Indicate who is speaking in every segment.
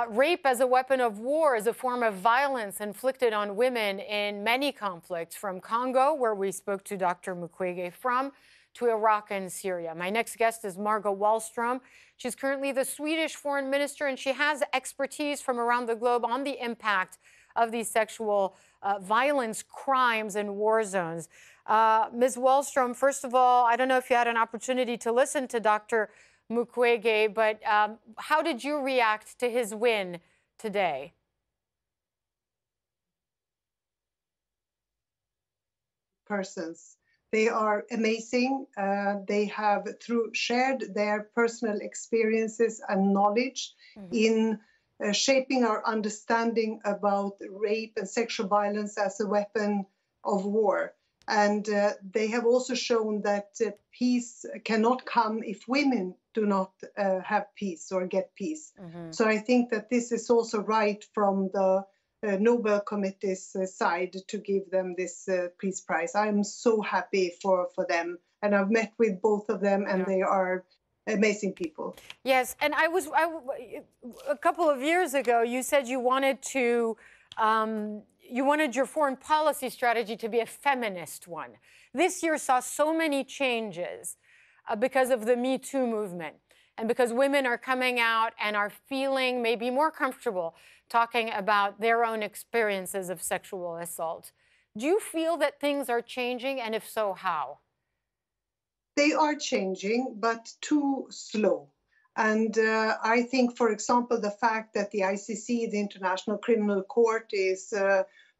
Speaker 1: Rape as a weapon of war is a form of violence inflicted on women in many conflicts, from Congo, where we spoke to Dr. Mukwege from, to Iraq and Syria. My next guest is Margot Wallström. She's currently the Swedish foreign minister, and she has expertise from around the globe on the impact of these sexual violence crimes in war zones. Ms. Wallström, first of all, I don't know if you had an opportunity to listen to Dr. Mukwege, but how did you react to his win today?
Speaker 2: Persons. They are amazing. They have shared their personal experiences and knowledge in shaping our understanding about rape and sexual violence as a weapon of war. And they have also shown that peace cannot come if women do not have peace or get peace. So I think that this is also right from the Nobel Committee's side to give them this peace prize. I'm so happy for them. And I've met with both of them, and they are amazing people.
Speaker 1: Yes, and a couple of years ago, you said you wanted to you wanted your foreign policy strategy to be a feminist one. This year saw so many changes because of the Me Too movement, and because women are coming out and are feeling maybe more comfortable talking about their own experiences of sexual assault. Do you feel that things are changing, and if so, how?
Speaker 2: They are changing, but too slow. And I think, for example, the fact that the ICC, the International Criminal Court, is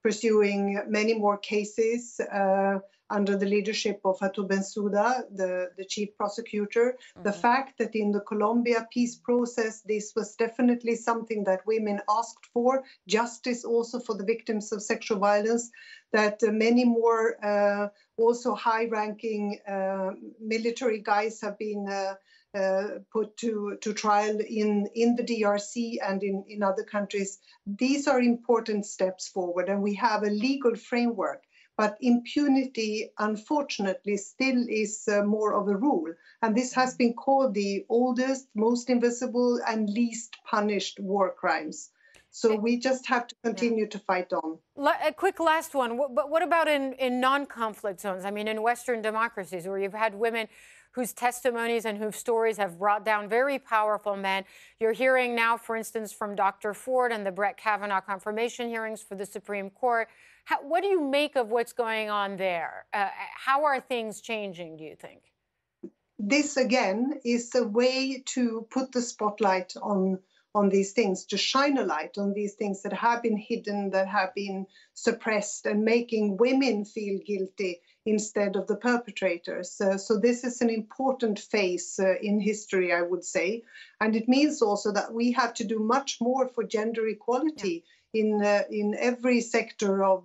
Speaker 2: pursuing many more cases under the leadership of Fatou Bensouda, the chief prosecutor. The fact that in the Colombia peace process, this was definitely something that women asked for, justice also for the victims of sexual violence, that many more also high-ranking military guys have been put to trial in the DRC and in other countries. These are important steps forward, and we have a legal framework. But impunity, unfortunately, still is more of a rule. And this has been called the oldest, most invisible, and least punished war crimes. So we just have to continue to fight on.
Speaker 1: A quick last one. But what about in non-conflict zones? I mean, in Western democracies, where you've had women whose testimonies and whose stories have brought down very powerful men. You're hearing now, for instance, from Dr. Ford and the Brett Kavanaugh confirmation hearings for the Supreme Court. What do you make of what's going on there? How are things changing, do you think?
Speaker 2: This, again, is a way to put the spotlight on these things, to shine a light on these things that have been hidden, that have been suppressed, and making women feel guilty instead of the perpetrators. So this is an important phase in history, I would say. And it means also that we have to do much more for gender equality in every sector of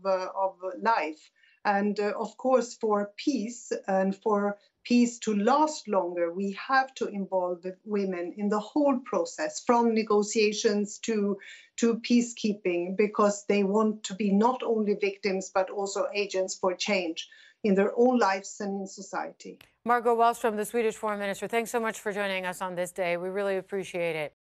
Speaker 2: life. And of course, for peace and for peace to last longer, we have to involve women in the whole process, from negotiations to peacekeeping, because they want to be not only victims, but also agents for change in their own lives and in society.
Speaker 1: Margot Wallström, the Swedish foreign minister, thanks so much for joining us on this day. We really appreciate it.